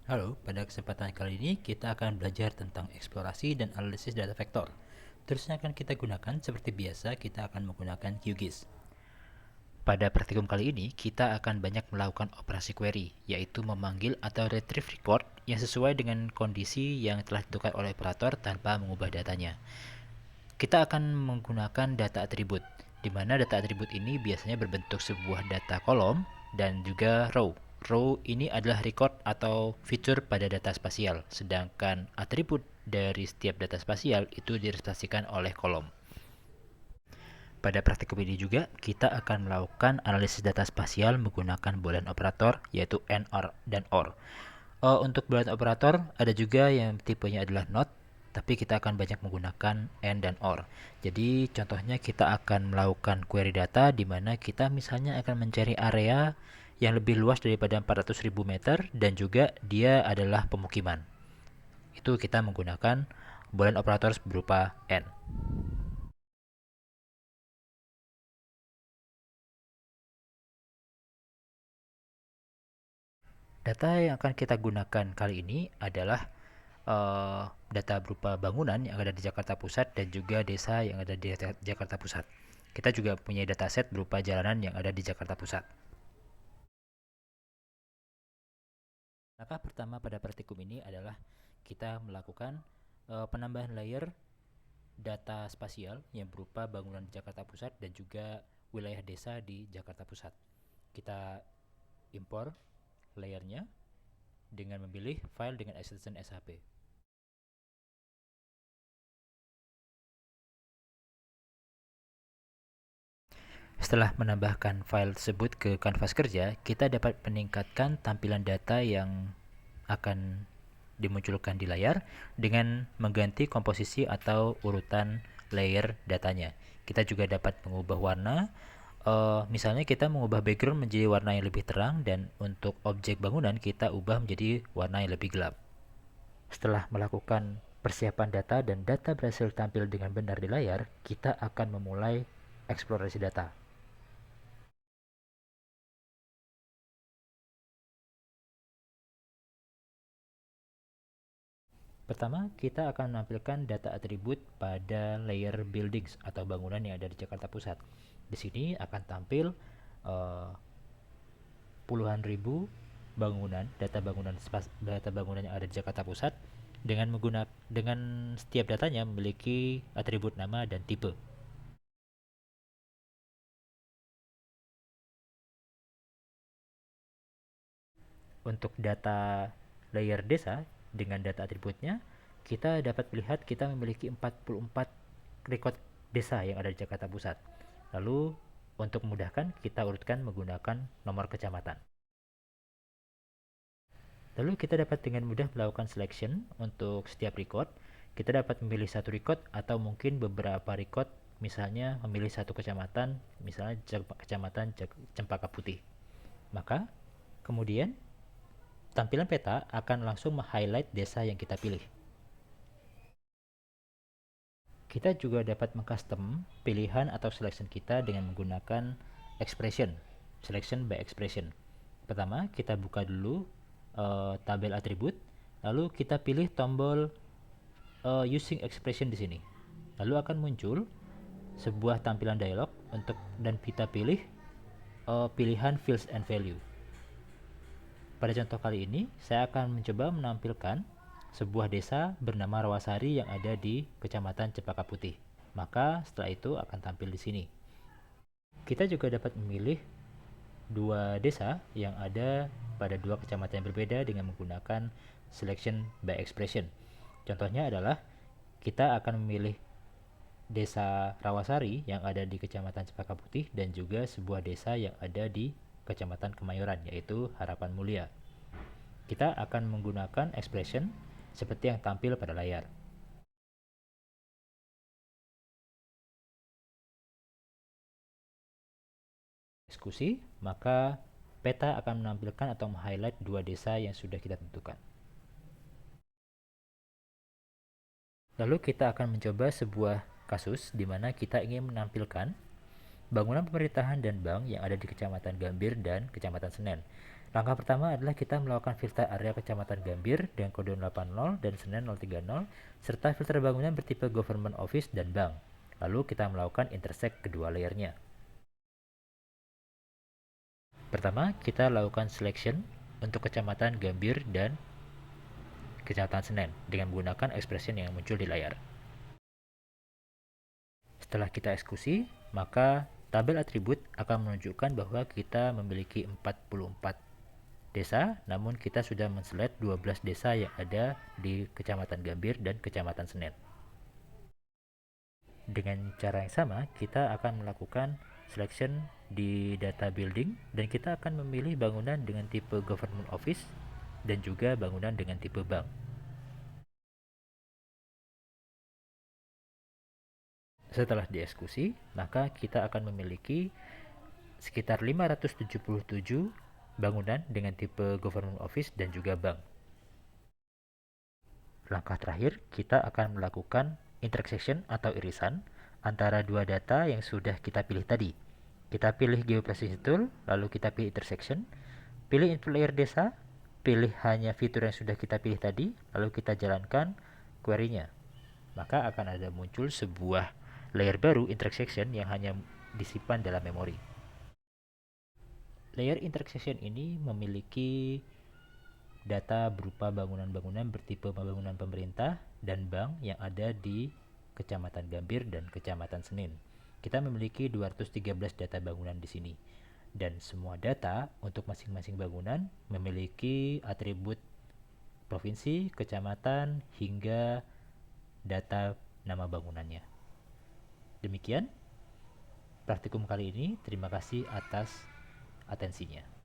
Halo, pada kesempatan kali ini kita akan belajar tentang eksplorasi dan analisis data vektor. Tools yang akan kita gunakan seperti biasa, kita akan menggunakan QGIS. Pada praktikum kali ini, kita akan banyak melakukan operasi query, yaitu memanggil atau retrieve record yang sesuai dengan kondisi yang telah ditentukan oleh operator tanpa mengubah datanya. Kita akan menggunakan data atribut, di mana data atribut ini biasanya berbentuk sebuah data kolom dan juga row. Row ini adalah record atau fitur pada data spasial, sedangkan atribut dari setiap data spasial itu direpresentasikan oleh kolom. Pada praktikum ini juga, kita akan melakukan analisis data spasial menggunakan boolean operator, yaitu AND, OR, dan OR. Untuk boolean operator, ada juga yang tipenya adalah NOT, tapi kita akan banyak menggunakan AND dan OR. Jadi, contohnya kita akan melakukan query data, di mana kita misalnya akan mencari area yang lebih luas daripada 400.000 meter, dan juga dia adalah pemukiman. Itu kita menggunakan boolean operator berupa AND. Data yang akan kita gunakan kali ini adalah data berupa bangunan yang ada di Jakarta Pusat dan juga desa yang ada di Jakarta Pusat. Kita juga punya dataset berupa jalanan yang ada di Jakarta Pusat. Langkah pertama pada praktikum ini adalah kita melakukan penambahan layer data spasial yang berupa bangunan di Jakarta Pusat dan juga wilayah desa di Jakarta Pusat. Kita impor layernya dengan memilih file dengan extension SHP. Setelah menambahkan file tersebut ke kanvas kerja, kita dapat meningkatkan tampilan data yang akan dimunculkan di layar dengan mengganti komposisi atau urutan layer datanya. Kita juga dapat mengubah warna, misalnya kita mengubah background menjadi warna yang lebih terang, dan untuk objek bangunan kita ubah menjadi warna yang lebih gelap. Setelah melakukan persiapan data dan data berhasil tampil dengan benar di layar, kita akan memulai eksplorasi data. Pertama, kita akan menampilkan data atribut pada layer buildings atau bangunan yang ada di Jakarta Pusat. Di sini akan tampil puluhan ribu bangunan, data bangunan yang ada di Jakarta Pusat dengan setiap datanya memiliki atribut nama dan tipe. Untuk data layer desa dengan data atributnya, kita dapat melihat kita memiliki 44 record desa yang ada di Jakarta Pusat. Lalu untuk memudahkan, kita urutkan menggunakan nomor kecamatan. Lalu kita dapat dengan mudah melakukan selection untuk setiap record. Kita dapat memilih satu record atau mungkin beberapa record, misalnya memilih satu kecamatan, misalnya kecamatan Cempaka Putih. Maka kemudian tampilan peta akan langsung meng-highlight desa yang kita pilih. Kita juga dapat meng-custom pilihan atau selection kita dengan menggunakan expression, selection by expression. Pertama, kita buka dulu tabel atribut, lalu kita pilih tombol using expression di sini. Lalu akan muncul sebuah tampilan dialog dan kita pilih pilihan fields and value. Pada contoh kali ini, saya akan mencoba menampilkan sebuah desa bernama Rawasari yang ada di Kecamatan Cempaka Putih. Maka setelah itu akan tampil di sini. Kita juga dapat memilih dua desa yang ada pada dua kecamatan yang berbeda dengan menggunakan selection by expression. Contohnya adalah kita akan memilih desa Rawasari yang ada di Kecamatan Cempaka Putih dan juga sebuah desa yang ada di Kecamatan Kemayoran, yaitu Harapan Mulia. Kita akan menggunakan expression seperti yang tampil pada layar. Eksekusi, maka peta akan menampilkan atau meng-highlight dua desa yang sudah kita tentukan. Lalu kita akan mencoba sebuah kasus di mana kita ingin menampilkan bangunan pemerintahan dan bank yang ada di Kecamatan Gambir dan Kecamatan Senen. Langkah pertama adalah kita melakukan filter area Kecamatan Gambir dengan kode 80 dan Senen 030, serta filter bangunan bertipe Government Office dan Bank. Lalu kita melakukan intersect kedua layernya. Pertama, kita lakukan selection untuk Kecamatan Gambir dan Kecamatan Senen dengan menggunakan expression yang muncul di layar. Setelah kita eksekusi, maka tabel atribut akan menunjukkan bahwa kita memiliki 44 desa, namun kita sudah men-select 12 desa yang ada di Kecamatan Gambir dan Kecamatan Senen. Dengan cara yang sama, kita akan melakukan selection di data building dan kita akan memilih bangunan dengan tipe government office dan juga bangunan dengan tipe bank. Setelah dieksekusi, maka kita akan memiliki sekitar 577 bangunan dengan tipe government office dan juga bank. Langkah terakhir, kita akan melakukan intersection atau irisan antara dua data yang sudah kita pilih tadi. Kita pilih geoprecision tool, lalu kita pilih intersection, pilih input layer desa, pilih hanya fitur yang sudah kita pilih tadi, lalu kita jalankan query-nya. Maka akan ada muncul sebuah layer baru intersection yang hanya disimpan dalam memori. Layer intersection ini memiliki data berupa bangunan-bangunan bertipe bangunan pemerintah dan bank yang ada di Kecamatan Gambir dan Kecamatan Senin. Kita memiliki 213 data bangunan di sini. Dan semua data untuk masing-masing bangunan memiliki atribut provinsi, kecamatan, hingga data nama bangunannya. Demikian praktikum kali ini. Terima kasih atas atensinya.